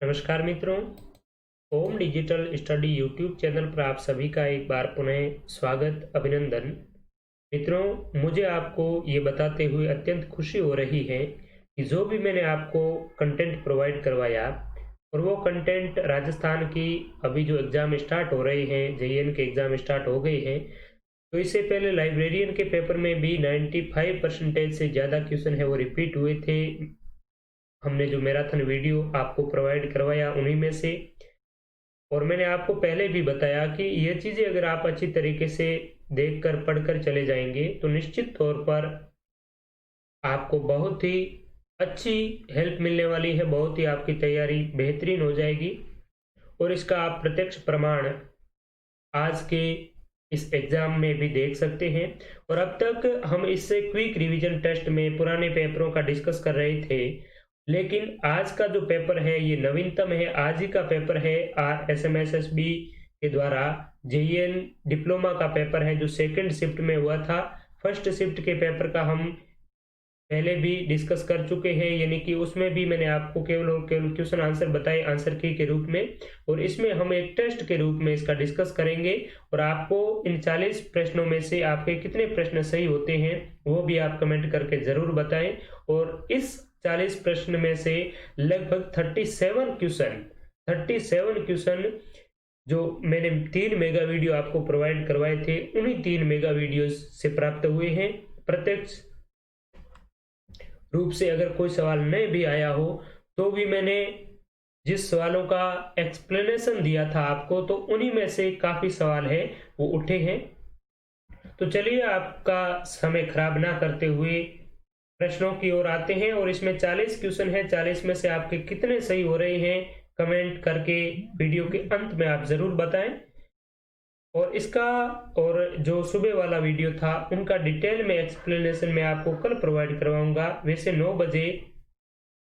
नमस्कार मित्रों, ओम digital study YouTube channel पर आप सभी का एक बार पुनः स्वागत, अभिनंदन। मित्रों, मुझे आपको ये बताते हुए अत्यंत खुशी हो रही है कि जो भी मैंने आपको कंटेंट प्रोवाइड करवाया और वो कंटेंट राजस्थान की अभी जो एग्ज़ाम स्टार्ट हो रहे हैं, जेईएन के एग्ज़ाम स्टार्ट हो गए हैं, तो इससे पहले लाइब्रेरियन के पेपर में भी 95% से ज़्यादा क्वेश्चन है वो रिपीट हुए थे। हमने जो मैराथन वीडियो आपको प्रोवाइड करवाया उन्हीं में से। और मैंने आपको पहले भी बताया कि ये चीज़ें अगर आप अच्छी तरीके से देखकर पढ़कर चले जाएंगे तो निश्चित तौर पर आपको बहुत ही अच्छी हेल्प मिलने वाली है, बहुत ही आपकी तैयारी बेहतरीन हो जाएगी। और इसका आप प्रत्यक्ष प्रमाण आज के इस एग्ज़ाम में भी देख सकते हैं। और अब तक हम इससे क्विक रिवीजन टेस्ट में पुराने पेपरों का डिस्कस कर रहे थे, लेकिन आज का जो पेपर है ये नवीनतम है। आज ही का पेपर है RSMSSB के द्वारा जेईएन डिप्लोमा का पेपर है, जो सेकंड शिफ्ट में हुआ था। फर्स्ट शिफ्ट के पेपर का हम पहले भी डिस्कस कर चुके हैं, यानी कि उसमें भी मैंने आपको केवल और केवल क्वेश्चन आंसर बताए आंसर की के रूप में, और इसमें हम एक टेस्ट के रूप में इसका डिस्कस करेंगे। और आपको इन 40 प्रश्नों में से आपके कितने प्रश्न सही होते हैं वो भी आप कमेंट करके ज़रूर बताएं। और इस 40 प्रश्न में से लगभग 37 क्वेश्चन जो मैंने 3 मेगा वीडियो आपको प्रोवाइड करवाए थे, उन्हीं 3 मेगा वीडियोस से प्राप्त हुए हैं। प्रत्यक्ष रूप से अगर कोई सवाल नहीं भी आया हो तो भी मैंने जिस सवालों का एक्सप्लेनेशन दिया था आपको, तो उन्हीं में से काफ़ी सवाल है वो उठे हैं। तो चलिए आपका समय खराब ना करते हुए प्रश्नों की ओर आते हैं। और इसमें 40 क्वेश्चन है, 40 में से आपके कितने सही हो रहे हैं कमेंट करके वीडियो के अंत में आप ज़रूर बताएं। और इसका और जो सुबह वाला वीडियो था उनका डिटेल में एक्सप्लेनेशन मैं आपको कल प्रोवाइड करवाऊंगा। वैसे 9 बजे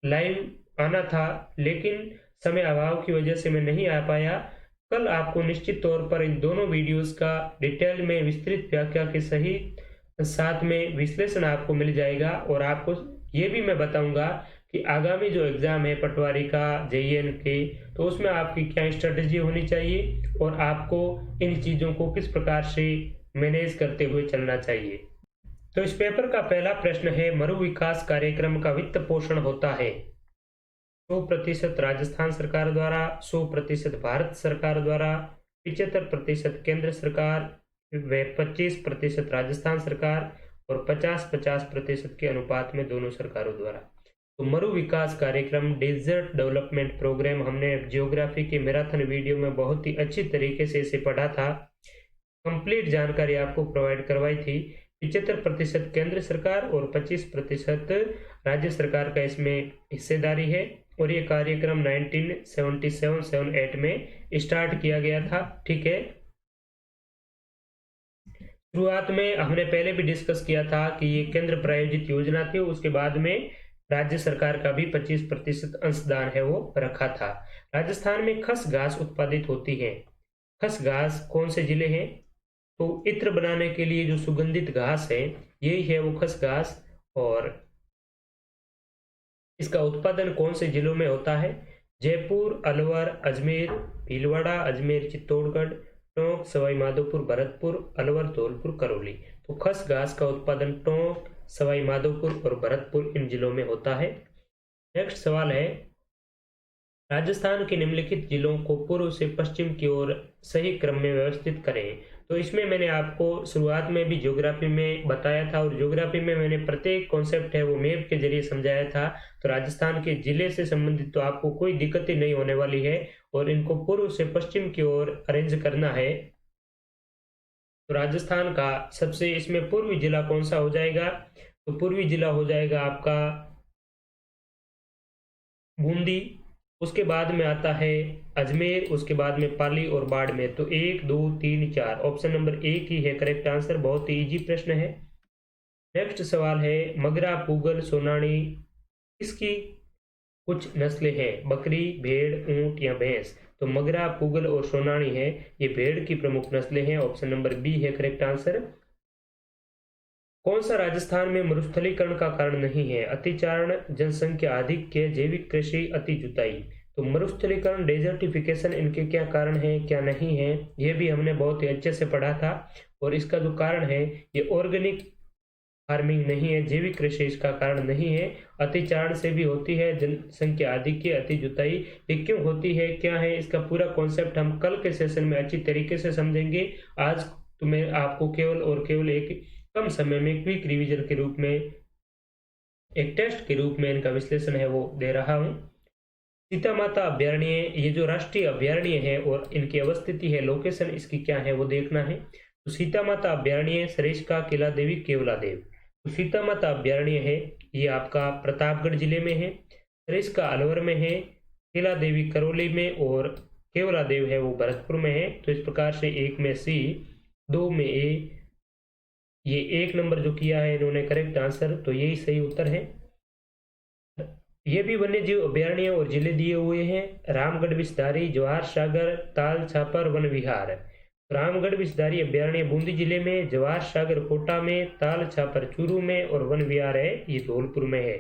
लाइव आना था, लेकिन समय अभाव की वजह से मैं नहीं आ पाया। कल आपको निश्चित तौर पर इन दोनों वीडियोस का डिटेल में विस्तृत व्याख्या के सहित साथ में विश्लेषण आपको मिल जाएगा। और आपको ये भी मैं बताऊंगा कि आगामी जो एग्ज़ाम है पटवारी का, जेईएन के, तो उसमें आपकी क्या स्ट्रेटजी होनी चाहिए और आपको इन चीज़ों को किस प्रकार से मैनेज करते हुए चलना चाहिए। तो इस पेपर का पहला प्रश्न है, मरु विकास कार्यक्रम का वित्त पोषण होता है 100% राजस्थान सरकार द्वारा, 100% भारत सरकार द्वारा, 75% केंद्र सरकार व 25% राजस्थान सरकार, और 50-50% के अनुपात में दोनों सरकारों द्वारा। तो मरु विकास कार्यक्रम, डेजर्ट डेवलपमेंट प्रोग्राम, हमने जियोग्राफी के मैराथन वीडियो में बहुत ही अच्छी तरीके से इसे पढ़ा था, कंप्लीट जानकारी आपको प्रोवाइड करवाई थी। 75% केंद्र सरकार और 25% राज्य सरकार का इसमें हिस्सेदारी है। और ये कार्यक्रम 1977-78 में स्टार्ट किया गया था। ठीक है, शुरुआत में हमने पहले भी डिस्कस किया था कि ये केंद्र प्रायोजित योजना थी। उसके बाद में राज्य सरकार का भी 25% अंशदान है वो रखा था। राजस्थान में खस घास उत्पादित होती है। खस घास कौन से जिले हैं? तो इत्र बनाने के लिए जो सुगंधित घास है यही है वो खस घास। और इसका उत्पादन कौन से जिलों में होता है? जयपुर, अलवर, अजमेर, भीलवाड़ा, अजमेर, चित्तौड़गढ़, टोंक, सवाई माधोपुर, भरतपुर, अलवर, धौलपुर, करौली। तो खस घास का उत्पादन टोंक, सवाई माधोपुर और भरतपुर इन जिलों में होता है। नेक्स्ट सवाल है, राजस्थान के निम्नलिखित जिलों को पूर्व से पश्चिम की ओर सही क्रम में व्यवस्थित करें। तो इसमें मैंने आपको शुरुआत में भी ज्योग्राफी में बताया था, और ज्योग्राफी में मैंने प्रत्येक कॉन्सेप्ट है वो मैप के जरिए समझाया था। तो राजस्थान के जिले से संबंधित तो आपको कोई दिक्कत ही नहीं होने वाली है, और इनको पूर्व से पश्चिम की ओर अरेंज करना है। तो राजस्थान का सबसे इसमें पूर्वी जिला कौन सा हो जाएगा? तो पूर्वी जिला हो जाएगा आपका बूंदी। उसके बाद में आता है अजमेर, उसके बाद में पाली और बाड़मेर। तो 1, 2, 3, 4, ऑप्शन नंबर 1 ही है करेक्ट आंसर। बहुत ही इजी प्रश्न है। नेक्स्ट सवाल है, मगरा, पूगल, सोनाणी इसकी कुछ नस्लें हैं? बकरी, भेड़, ऊंट या भैंस? तो मगरा, पूगल और सोनाणी है ये भेड़ की प्रमुख नस्लें हैं। ऑप्शन नंबर बी है करेक्ट आंसर। कौन सा राजस्थान में मरुस्थलीकरण का कारण नहीं है? अतिचारण, जनसंख्या आधिक्य, जैविक कृषि, अति जुताई। तो मरुस्थलीकरण, डेजर्टिफिकेशन, इनके क्या कारण हैं क्या नहीं हैं, ये भी हमने बहुत ही अच्छे से पढ़ा था। और इसका जो कारण है ये ऑर्गेनिक फार्मिंग नहीं है, जैविक कृषि इसका कारण नहीं है। अतिचारण से भी होती है, जनसंख्या आधिक्य, अति जुताई, ये क्यों होती है, क्या है इसका पूरा कॉन्सेप्ट हम कल के सेशन में अच्छी तरीके से समझेंगे। आज तो मैं आपको केवल और केवल एक कम समय में क्विक रिवीजन के रूप में, एक टेस्ट के रूप में इनका विश्लेषण है वो दे रहा हूँ। सीता माता अभ्यारण्य, ये जो राष्ट्रीय अभ्यारण्य है और इनकी अवस्थिति है, लोकेशन इसकी क्या है वो देखना है। तो सीता माता अभ्यारण्य, सरिस्का, किला देवी, केवला देव। तो सीता माता अभ्यारण्य है ये आपका प्रतापगढ़ जिले में है, सरिस्का अलवर में है, किला देवी करौली में और केवला देव है वो भरतपुर में है। तो इस प्रकार से 1 में सी, 2 में ए, ये 1 नंबर जो किया है इन्होंने करेक्ट आंसर, तो यही सही उत्तर है। ये भी वन्य जीव अभ्यारण्य और जिले दिए हुए हैं, रामगढ़ विषधारी, जवाहर सागर, ताल छापर, वन विहार। रामगढ़ विषधारी अभ्यारण्य बूंदी जिले में, जवाहर सागर कोटा में, ताल छापर चूरू में और वन विहार है ये धौलपुर में है।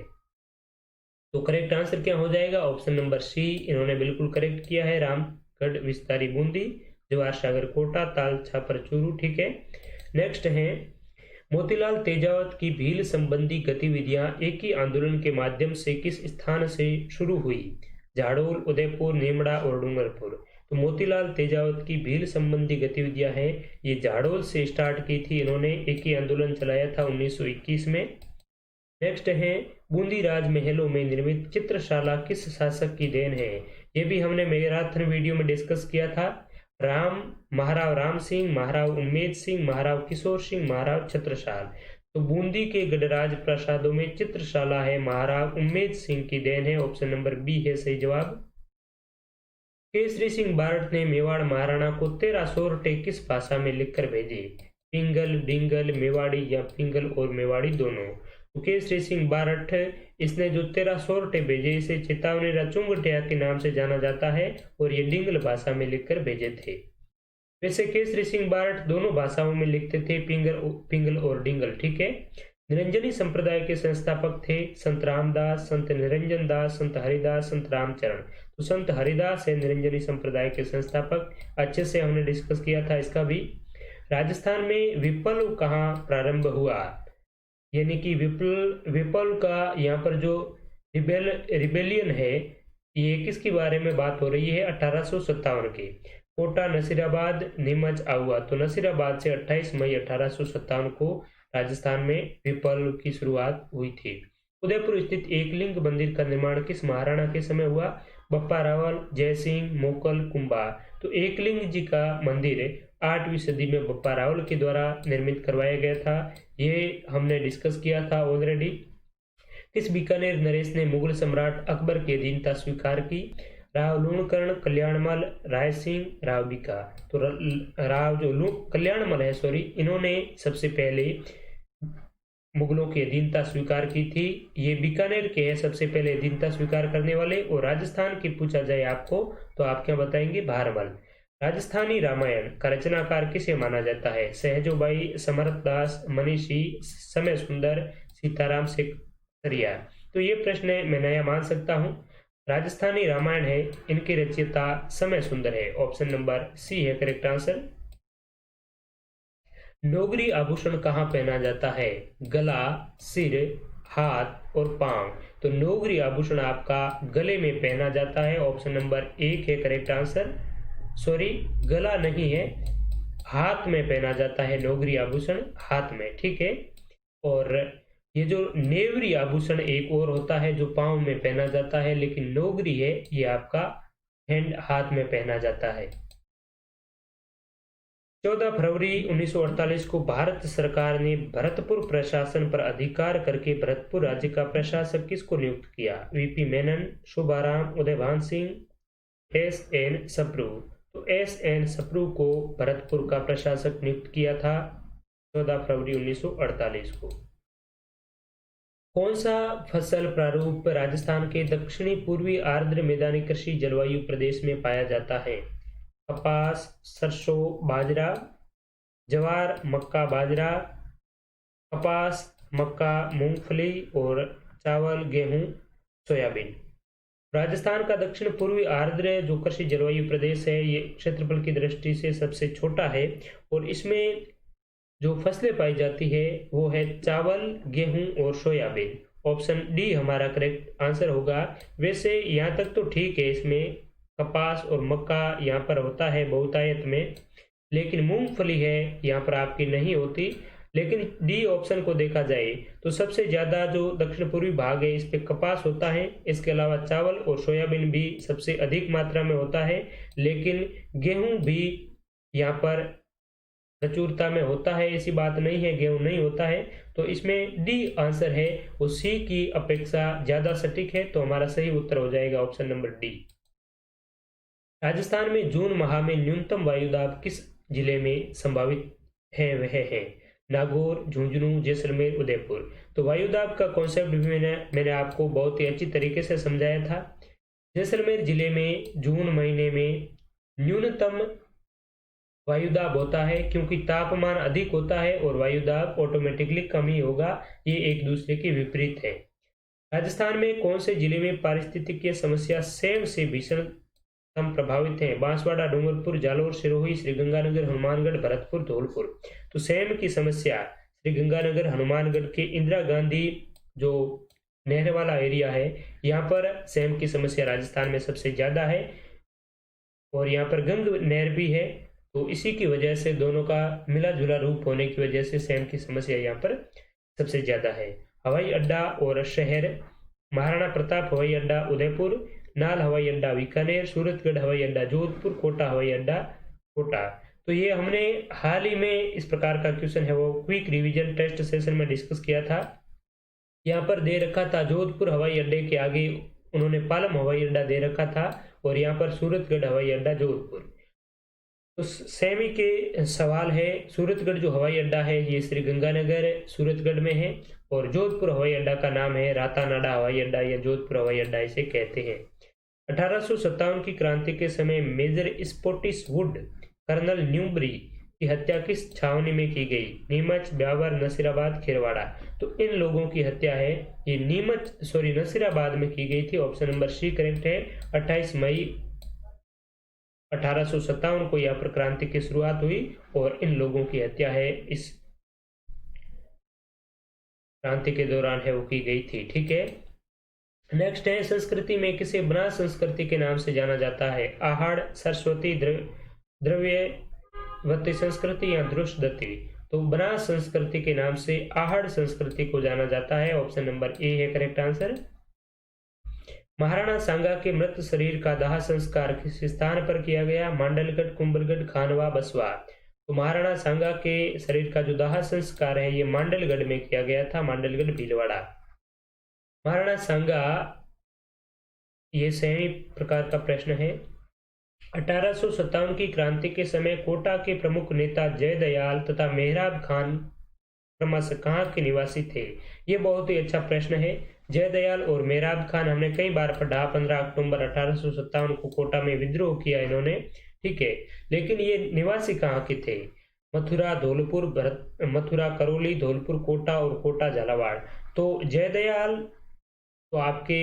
तो करेक्ट आंसर क्या हो जाएगा, ऑप्शन नंबर सी इन्होंने बिल्कुल करेक्ट किया है, रामगढ़ विषधारी बूंदी, जवाहर सागर कोटा, ताल छापर चूरू। ठीक है, नेक्स्ट है मोतीलाल तेजावत की भील संबंधी गतिविधियां एक ही आंदोलन के माध्यम से किस स्थान से शुरू हुई, झाड़ोल, उदयपुर, नेमड़ा और डूंगरपुर। तो मोतीलाल तेजावत की भील संबंधी गतिविधियां हैं ये झाड़ोल से स्टार्ट की थी इन्होंने, एक ही आंदोलन चलाया था 1921 में। नेक्स्ट है बूंदी राजमहलों में निर्मित चित्रशाला किस शासक की देन है, ये भी हमने मैराथन वीडियो में डिस्कस किया था। महाराव राम सिंह, महाराव उम्मेद सिंह, महाराव किशोर सिंह, महाराव छत्रसाल। तो बूंदी के गढ़राज प्रासादों में चित्रशाला है महाराव उम्मेद सिंह की देन है, ऑप्शन नंबर बी है सही जवाब। केसरी सिंह बारठ ने मेवाड़ महाराणा को 13 सोरठे किस भाषा में लिखकर भेजे, पिंगल, डिंगल, मेवाड़ी या पिंगल और मेवाड़ी दोनों। तो केसरी सिंह बारठ इसने जो 13 सोरठे भेजे इसे चेतावनी चुंगटिया के नाम से जाना जाता है और ये डिंगल भाषा में लिखकर भेजे थे। वैसे केसरी सिंह बारठ दोनों भाषाओं में लिखते थे, पिंगल और डिंगल। ठीक है, निरंजनी संप्रदाय के संस्थापक थे संत रामदास, संत निरंजन दास, संत हरिदास, संत रामचरण। तो संत हरिदास है निरंजनी संप्रदाय के संस्थापक, अच्छे से हमने डिस्कस किया था इसका भी। राजस्थान में विप्लव कहाँ प्रारंभ हुआ, यानी कि विप्लव का यहाँ पर जो रिबेलियन है ये किसके बारे में बात हो रही है, 1857 के। कोटा, नसीराबाद, नीमच, आहुआ। तो नसीराबाद से 28 मई 1857 को राजस्थान में विप्लव की शुरुआत हुई थी। उदयपुर स्थित एकलिंग मंदिर का निर्माण किस महाराणा के समय हुआ, बप्पा रावल, जयसिंह, मोकल, कुंभा। तो एकलिंग जी का मंदिर 8वीं सदी में बप्पा रावल के द्वारा निर्मित करवाया गया था, ये हमने डिस्कस किया था ऑलरेडी। किस बीकानेर नरेश ने मुगल सम्राट अकबर की अधीनता स्वीकार की, राव लूणकर्ण, कल्याणमल, राय सिंह, राव बीका। तो राव जो कल्याणमल है इन्होंने सबसे पहले मुगलों की अधीनता स्वीकार की थी, ये बीकानेर के हैं सबसे पहले अधीनता स्वीकार करने वाले। और राजस्थान की पूछा जाए आपको तो आप क्या बताएंगे, भारमल। राजस्थानी रामायण का रचनाकार किसे माना जाता है, सहजोबाई, समर्थ दास, मनीषी, समय सुंदर, सीताराम सेकरिया। तो ये प्रश्न मैं नया मान सकता हूँ, राजस्थानी रामायण है इनकी रचयिता समय सुंदर है, ऑप्शन नंबर सी है करेक्ट आंसर। नोगरी आभूषण कहाँ पहना जाता है, गला, सिर, हाथ और पांव। तो नोगरी आभूषण आपका गले में पहना जाता है, ऑप्शन नंबर 1 है करेक्ट आंसर। गला नहीं है, हाथ में पहना जाता है नोगरी आभूषण, हाथ में। ठीक है, और ये जो नेवरी आभूषण एक और होता है जो पांव में पहना जाता है, लेकिन नोगरी है ये आपका हाथ में पहना जाता है। 14 फरवरी 1948 को भारत सरकार ने भरतपुर प्रशासन पर अधिकार करके भरतपुर राज्य का प्रशासक किसको नियुक्त किया, वीपी मेनन, शोभाराम, उदयभान सिंह, एस.एन. सप्रू। तो एस.एन. सप्रू को भरतपुर का प्रशासक नियुक्त किया था 14 फरवरी 1948 को। कौन सा फसल प्रारूप राजस्थान के दक्षिणी पूर्वी आर्द्र मैदानी कृषि जलवायु प्रदेश में पाया जाता है, कपास, सरसों, बाजरा, ज्वार, मक्का, बाजरा, कपास, मक्का, मूंगफली और चावल, गेहूं, सोयाबीन। राजस्थान का दक्षिण पूर्वी आर्द्र जो कृषि जलवायु प्रदेश है, ये क्षेत्रफल की दृष्टि से सबसे छोटा है और इसमें जो फसलें पाई जाती है वो है चावल, गेहूं और सोयाबीन। ऑप्शन डी हमारा करेक्ट आंसर होगा। वैसे यहाँ तक तो ठीक है, इसमें कपास और मक्का यहाँ पर होता है बहुतायत में, लेकिन मूंगफली है यहाँ पर आपकी नहीं होती। लेकिन डी ऑप्शन को देखा जाए तो सबसे ज्यादा जो दक्षिण पूर्वी भाग है इस पे कपास होता है, इसके अलावा चावल और सोयाबीन भी सबसे अधिक मात्रा में होता है, लेकिन गेहूं भी यहाँ पर प्रचुरता में होता है, ऐसी बात नहीं है गेहूं नहीं होता है। तो इसमें डी आंसर है वो सी की अपेक्षा ज्यादा सटीक है, तो हमारा सही उत्तर हो जाएगा ऑप्शन नंबर डी। राजस्थान में जून माह में न्यूनतम वायुदाब किस जिले में संभावित है? वह है नागौर, झुंझुनू, जैसलमेर, उदयपुर। तो वायुदाब का कॉन्सेप्ट भी मैंने आपको बहुत ही अच्छी तरीके से समझाया था। जैसलमेर जिले में जून महीने में न्यूनतम वायुदाब होता है, क्योंकि तापमान अधिक होता है और वायुदाब ऑटोमेटिकली कम ही होगा, ये एक दूसरे के विपरीत है। राजस्थान में कौन से जिले में पारिस्थितिकीय समस्या सेम से भीषण प्रभावित है? बांसवाड़ा, डूंगरपुर, जालोर, सिरोही, श्रीगंगानगर, हनुमानगढ़, भरतपुर, धौलपुर। तो सेम की समस्या श्रीगंगानगर, हनुमानगढ़ के इंदिरा गांधी जो नहर वाला एरिया है यहाँ पर सेम की समस्या राजस्थान में सबसे ज्यादा है, और यहाँ पर गंग नहर भी है, तो इसी की वजह से दोनों का मिला जुला रूप होने की वजह से सेम की समस्या यहाँ पर सबसे ज्यादा है। हवाई अड्डा और शहर: महाराणा प्रताप हवाई अड्डा उदयपुर, नाल हवाई अड्डा बीकानेर, सूरतगढ़ हवाई अड्डा जोधपुर, कोटा हवाई अड्डा कोटा। तो ये हमने हाल ही में इस प्रकार का क्वेश्चन है वो क्विक रिवीजन टेस्ट सेशन में डिस्कस किया था। यहाँ पर दे रखा था जोधपुर हवाई अड्डे के आगे उन्होंने पालम हवाई अड्डा दे रखा था, और यहाँ पर सूरतगढ़ हवाई अड्डा जोधपुर। तो सेमी के सवाल है, सूरतगढ़ जो हवाई अड्डा है ये श्रीगंगानगर सूरतगढ़ में है, और जोधपुर हवाई अड्डा का नाम है रातानाडा हवाई अड्डा या जोधपुर हवाई अड्डा इसे कहते हैं। 1857 की क्रांति के समय मेजर स्पॉटिस वुड कर्नल न्यूबरी की हत्या किस छावनी में की गई? नीमच, ब्यावर, नसीराबाद, खेरवाड़ा। तो इन लोगों की हत्या है ये नसीराबाद में की गई थी। ऑप्शन नंबर सी करेक्ट है। 28 मई 1857 को यहाँ पर क्रांति की शुरुआत हुई और इन लोगों की हत्या है इस क्रांति के दौरान है वो की गई थी। ठीक है, नेक्स्ट है संस्कृति में किसे बनास संस्कृति के नाम से जाना जाता है? आहड़, सरस्वती, द्रव्यवती संस्कृति या दृष्टदत्ती। तो बनास संस्कृति के नाम से आहड़ संस्कृति को जाना जाता है। ऑप्शन नंबर ए है करेक्ट आंसर। महाराणा सांगा के मृत शरीर का दाह संस्कार किस स्थान पर किया गया? मांडलगढ़, कुंभलगढ़, खानवा, बसवा। तो महाराणा सांगा के शरीर का जो दाह संस्कार है ये मांडलगढ़ में किया गया था, मांडलगढ़ भीलवाड़ा। महाराणा सांगा ये सही प्रकार का प्रश्न है। 1857 की क्रांति के समय कोटा के प्रमुख नेता जयदयाल तथा मेहराब खान क्रमशः कहाँ के निवासी थे? ये बहुत ही अच्छा प्रश्न है। जयदयाल और मेहराब खान हमने कई बार पढ़ा। 15 अक्टूबर 1857 को कोटा में विद्रोह किया इन्होंने, ठीक है, लेकिन ये निवासी कहाँ के थे? मथुरा, धौलपुर, मथुरा, करौली, धौलपुर, कोटा और कोटा झालावाड़। तो जयदयाल तो आपके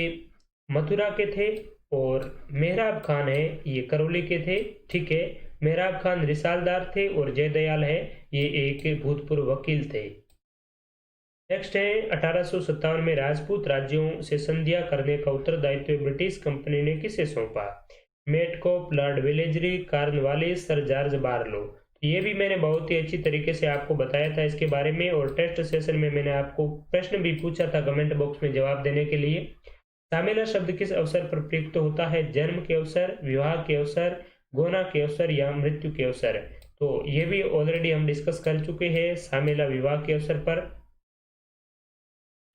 मथुरा के थे और मेहराब खान है ये करौली के थे। ठीक है, मेहराब खान रिसालदार थे और जयदयाल है ये एक भूतपूर्व वकील थे। नेक्स्ट है 1857 में राजपूत राज्यों से संधियां करने का उत्तरदायित्व ब्रिटिश कंपनी ने किसे सौंपा? Metcalfe, Lord Wellesley, Cornwallis, Sir George Barlow. ये भी मैंने बहुत ही अच्छी तरीके से आपको बताया था इसके बारे में, और टेस्ट सेशन में मैंने आपको प्रश्न भी पूछा था कमेंट बॉक्स में जवाब देने के लिए। सामेला शब्द किस अवसर पर प्रयुक्त होता है? जन्म के अवसर, विवाह के अवसर, गोना के अवसर या मृत्यु के अवसर। तो ये भी ऑलरेडी हम डिस्कस कर चुके हैं सामेला विवाह के अवसर पर।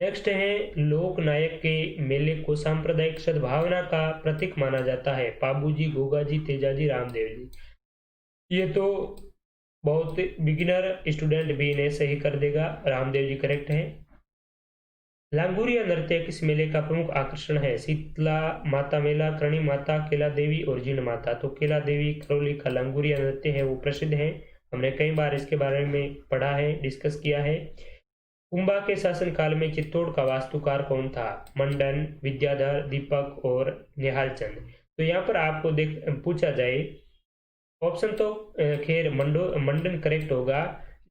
नेक्स्ट है लोकनायक के मेले को सांप्रदायिक सद्भावना का प्रतीक माना जाता है? पाबूजी, गोगाजी, तेजाजी, रामदेव जी। ये तो बहुत बिगिनर स्टूडेंट भी इन्हें सही कर देगा, रामदेव जी करेक्ट है। लांगुरिया नृत्य किस मेले का प्रमुख आकर्षण है? शीतला माता मेला, करणी माता, केला देवी और जीण माता। तो केला देवी करौली का लांगुरिया नृत्य है वो प्रसिद्ध है, हमने कई बार इसके बारे में पढ़ा है, डिस्कस किया है। कुंभा के शासनकाल में चित्तौड़ का वास्तुकार कौन था? मंडन, विद्याधर, दीपक और निहाल चंद। तो यहाँ पर आपको पूछा जाए, ऑप्शन तो खैर मंडन करेक्ट होगा,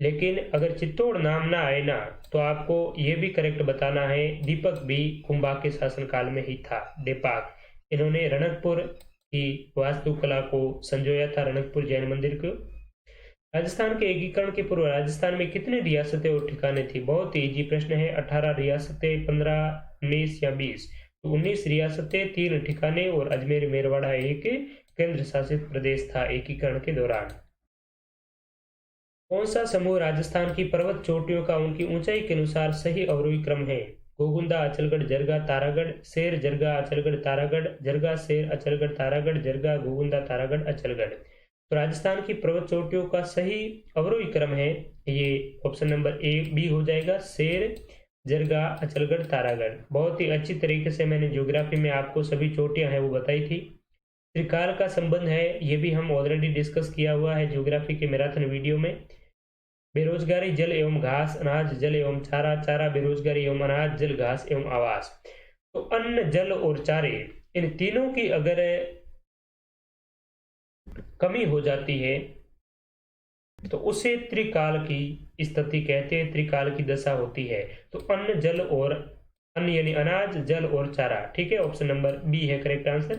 लेकिन अगर चित्तौड़ नाम ना आए ना तो आपको ये भी करेक्ट बताना है, दीपक भी कुंभा के शासनकाल में ही था। दीपक, इन्होंने रणकपुर की वास्तुकला को संजोया था, रणकपुर जैन मंदिर को। राजस्थान के एकीकरण के पूर्व राजस्थान में कितने रियासतें और ठिकाने थी? बहुत ही इजी प्रश्न है। 18 रियासतें, 15, 19 या 20? तो 19 रियासतें, 3 ठिकाने और अजमेर मेरवाड़ा एक केंद्र शासित प्रदेश था एकीकरण के दौरान। कौन सा समूह राजस्थान की पर्वत चोटियों का उनकी ऊंचाई के अनुसार सही अवरोही क्रम है? गोगुंदा, अचलगढ़, जरगा, तारागढ़, शेर, जरगा, अचलगढ़, तारागढ़, जरगा, शेर, अचलगढ़, तारागढ़, जरगा, गोगुंदा, तारागढ़, अचलगढ़। तो राजस्थान की पर्वत चोटियों का सही अवरोही क्रम है, ये ऑप्शन नंबर ए बी हो जाएगा, शेर, जरगा, अचलगढ़, तारागढ़। बहुत ही अच्छी तरीके से मैंने ज्योग्राफी में आपको सभी चोटियां हैं वो बताई थी। त्रिकाल का संबंध है, ये भी हम ऑलरेडी डिस्कस किया हुआ है ज्योग्राफी के मैराथन वीडियो में। बेरोजगारी, जल एवं घास, अनाज, जल एवं चारा, चारा, बेरोजगारी एवं अनाज, जल, घास एवं आवास। तो अन्न, जल और चारे, इन तीनों की अगर कमी हो जाती है तो उसे त्रिकाल की स्थिति कहते हैं, त्रिकाल की दशा होती है। तो अन्न, जल और अन्न यानी अनाज, जल और चारा। ठीक है, ऑप्शन नंबर बी है करेक्ट आंसर।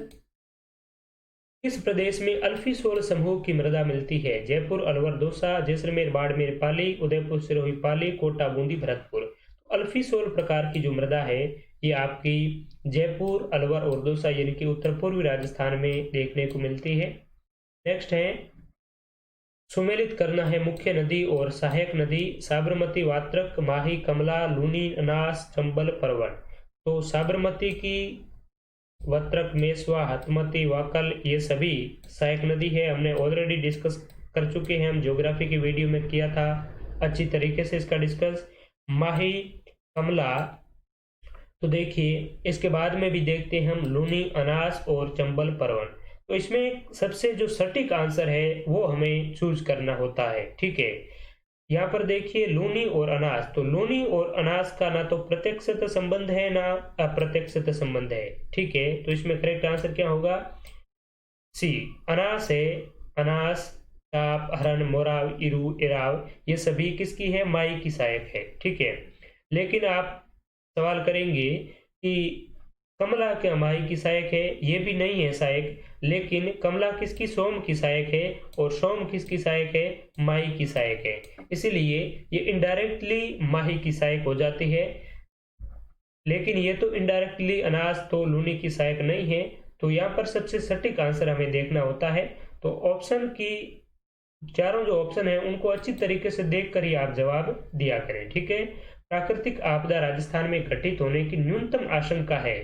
किस प्रदेश में अल्फीसोल समूह की मृदा मिलती है? जयपुर, अलवर, दौसा, जैसलमेर, बाड़मेर, पाली, उदयपुर, सिरोही, पाली, कोटा, बूंदी, भरतपुर। अल्फीसोल प्रकार की जो मृदा है ये आपकी जयपुर, अलवर और दौसा यानी कि उत्तर पूर्वी राजस्थान में देखने को मिलती है। नेक्स्ट है, सुमेलित करना है मुख्य नदी और सहायक नदी। साबरमती, वात्रक, माही, कमला, लूनी, अनास, चंबल, परवन। तो साबरमती की, वत्रक, मेसवा, हतमती, वाकल, ये सभी सहायक नदी है। हमने ऑलरेडी डिस्कस कर चुके हैं, हम ज्योग्राफी की वीडियो में किया था अच्छी तरीके से इसका डिस्कस। माही, कमला, तो देखिए इसके बाद में भी देखते हैं हम लूनी, अनास और चंबल, परवन। तो इसमें सबसे जो सटीक आंसर है वो हमें चूज करना होता है। ठीक है, यहाँ पर देखिए लूनी और अनास, तो लूनी और अनास का ना तो प्रत्यक्षत संबंध है ना अप्रत्यक्षत संबंध है। ठीक है, तो इसमें करेक्ट आंसर क्या होगा? सी, अनास है। अनास, टाप, हरण, मोराव, इरू, इराव, ये सभी किसकी है? माई की सहायक है। ठीक है, लेकिन आप सवाल करेंगे कि कमला क्या माही की सहायक है? ये भी नहीं है सहायक, लेकिन कमला किसकी? सोम की सहायक है, और सोम किसकी सहायक है? माही की सहायक है। इसीलिए ये इनडायरेक्टली माही की सहायक हो जाती है, लेकिन ये तो इनडायरेक्टली अनास तो लूनी की सहायक नहीं है। तो यहाँ पर सबसे सटीक आंसर हमें देखना होता है। तो ऑप्शन की चारों जो ऑप्शन है उनको अच्छी तरीके से देखकर ही आप जवाब दिया करें। ठीक है, प्राकृतिक आपदा राजस्थान में घटित होने की न्यूनतम आशंका है।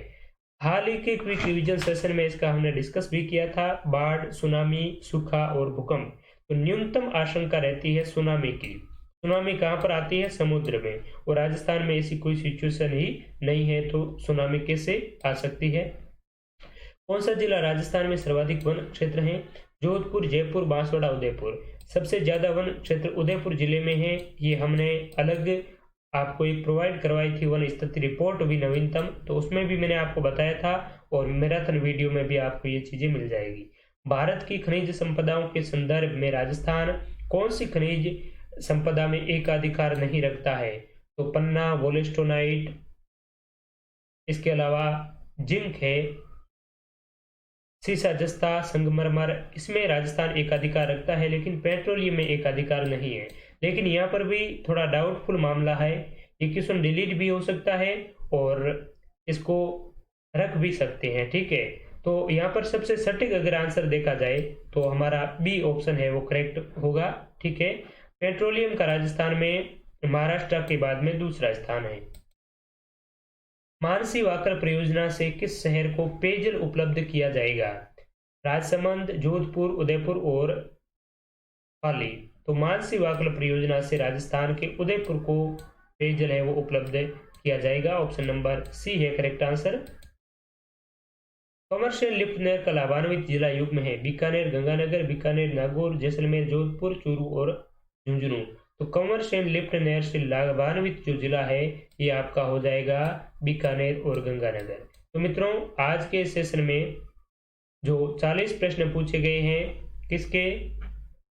हाल ही के क्विक रिवीजन सेशन में इसका हमने डिस्कस भी किया था। बाढ़, सुनामी, सूखा और भूकंप। तो न्यूनतम आशंका रहती है सुनामी की। सुनामी कहाँ पर आती है? समुद्र में, और राजस्थान में ऐसी कोई सिचुएशन ही नहीं है, तो सुनामी कैसे आ सकती है? कौन सा जिला राजस्थान में सर्वाधिक वन क्षेत्र है? जोधपुर, जयपुर, बांसवाड़ा, उदयपुर। सबसे ज्यादा वन क्षेत्र उदयपुर जिले में है। ये हमने अलग आपको एक प्रोवाइड करवाई थी वन स्थिति रिपोर्ट भी नवीनतम, तो उसमें भी मैंने आपको बताया था, और मैराथन वीडियो में भी आपको ये चीजें मिल जाएगी। भारत की खनिज संपदाओं के संदर्भ में राजस्थान कौन सी खनिज संपदा में एकाधिकार नहीं रखता है? तो पन्ना, वोलेस्टोनाइट, इसके अलावा जिंक है, सीसा, जस्ता, संगमरमर, इसमें राजस्थान एकाधिकार रखता है, लेकिन पेट्रोलियम में एकाधिकार नहीं है। लेकिन यहाँ पर भी थोड़ा डाउटफुल मामला है, ये क्वेश्चन डिलीट भी हो सकता है और इसको रख भी सकते हैं। ठीक है, तो यहाँ पर सबसे सटीक अगर आंसर देखा जाए तो हमारा बी ऑप्शन है वो करेक्ट होगा। ठीक है, पेट्रोलियम का राजस्थान में महाराष्ट्र के बाद में दूसरा स्थान है। मानसी वाकर परियोजना से किस शहर को पेयजल उपलब्ध किया जाएगा? राजसमंद, जोधपुर, उदयपुर और पाली। तो मानसी वाकर परियोजना से राजस्थान के उदयपुर को पेयजल है वो उपलब्ध किया जाएगा। ऑप्शन नंबर सी है करेक्ट आंसर। कमर्शियल लिफ्ट नहर का लाभान्वित जिला युग्म है? बीकानेर, गंगानगर, बीकानेर, नागौर, जैसलमेर, जोधपुर, चूरू और झुंझुनू। तो कमर्शियल लिफ्ट नहर से लाभान्वित जो जिला है ये आपका हो जाएगा बीकानेर और गंगानगर। तो मित्रों, आज के सेशन में जो 40 प्रश्न पूछे गए हैं किसके,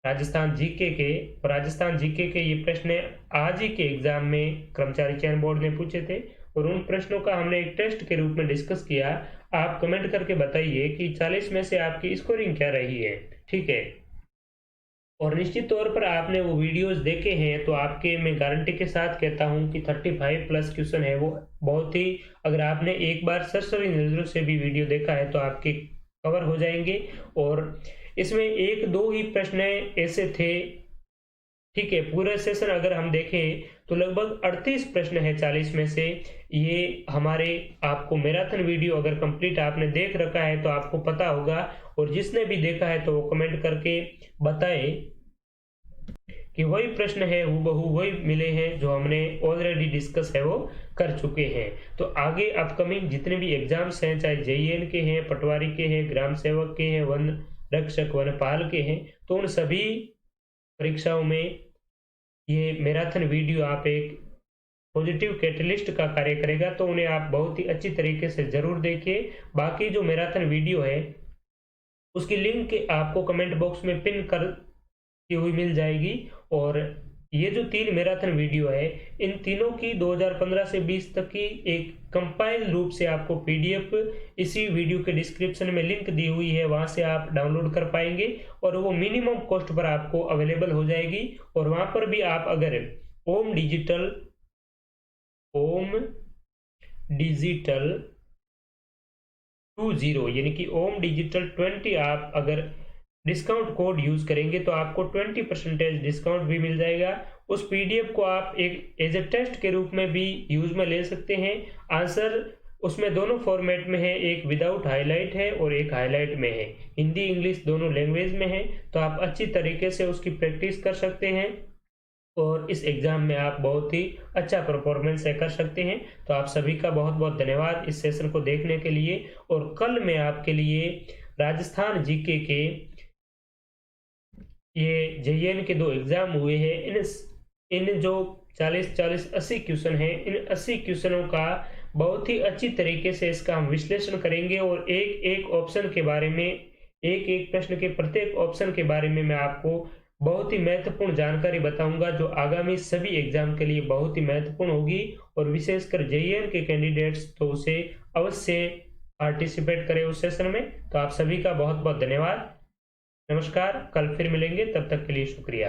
राजस्थान जीके के, और राजस्थान जीके के ये प्रश्न आज ही के एग्जाम में कर्मचारी चयन बोर्ड ने पूछे थे और उन प्रश्नों का हमने एक टेस्ट के रूप में डिस्कस किया। आप कमेंट करके बताइए कि 40 में से आपकी स्कोरिंग क्या रही है, ठीक है। और निश्चित तौर पर आपने वो वीडियोस देखे हैं तो आपके मैं गारंटी के साथ कहता हूं कि 35 प्लस क्वेश्चन है वो बहुत ही, अगर आपने एक बार सरसरी नजरों से भी वीडियो देखा है तो आपके कवर हो जाएंगे। और इसमें एक दो ही प्रश्न ऐसे थे, ठीक है। पूरे सेशन अगर हम देखें तो लगभग 38 प्रश्न है 40 में से। ये हमारे आपको मैराथन वीडियो अगर कंप्लीट आपने देख रखा है तो आपको पता होगा, और जिसने भी देखा है तो वो कमेंट करके बताए कि वही प्रश्न है हूबहू वही मिले हैं जो हमने ऑलरेडी डिस्कस है वो कर चुके हैं। तो आगे अपकमिंग जितने भी एग्जाम्स हैं, चाहे जेईएन के हैं, पटवारी के हैं, ग्राम सेवक के हैं, वन रक्षक वनपाल के हैं, तो उन सभी परीक्षाओं में ये मैराथन वीडियो आप एक पॉजिटिव कैटलिस्ट का कार्य करेगा। तो उन्हें आप बहुत ही अच्छी तरीके से जरूर देखिए। बाकी जो मैराथन वीडियो है उसकी लिंक आपको कमेंट बॉक्स में पिन कर की हुई मिल जाएगी। और ये जो 3 मैराथन वीडियो है इन तीनों की 2015 से 20 तक की एक कंपाइल रूप से आपको पीडीएफ इसी वीडियो के डिस्क्रिप्शन में लिंक दी हुई है, वहां से आप डाउनलोड कर पाएंगे और वो मिनिमम कॉस्ट पर आपको अवेलेबल हो जाएगी। और वहां पर भी आप अगर ओम डिजिटल 20 यानी कि ओम डिजिटल 20 आप अगर डिस्काउंट कोड यूज करेंगे तो आपको 20% डिस्काउंट भी मिल जाएगा। उस पीडीएफ को आप एक एज ए टेस्ट के रूप में भी यूज में ले सकते हैं। आंसर उसमें दोनों फॉर्मेट में है, एक विदाउट हाईलाइट है और एक हाईलाइट में है, हिंदी इंग्लिश दोनों लैंग्वेज में है। तो आप अच्छी तरीके से उसकी प्रैक्टिस कर सकते हैं और इस एग्जाम में आप बहुत ही अच्छा परफॉर्मेंस कर सकते हैं। तो आप सभी का बहुत बहुत धन्यवाद इस सेशन को देखने के लिए। और कल मैं आपके लिए राजस्थान जीके के ये जेईएन के 2 एग्जाम हुए हैं, इन जो 40-40-80 क्वेश्चन हैं, इन 80 क्वेश्चनों का बहुत ही अच्छी तरीके से इसका हम विश्लेषण करेंगे और एक एक ऑप्शन के बारे में, एक एक प्रश्न के प्रत्येक ऑप्शन के बारे में मैं आपको बहुत ही महत्वपूर्ण जानकारी बताऊंगा जो आगामी सभी एग्जाम के लिए बहुत ही महत्वपूर्ण होगी। और विशेषकर जेईएन के कैंडिडेट्स तो उसे अवश्य पार्टिसिपेट करें उस सेशन में। तो आप सभी का बहुत बहुत धन्यवाद, नमस्कार। कल फिर मिलेंगे, तब तक के लिए शुक्रिया।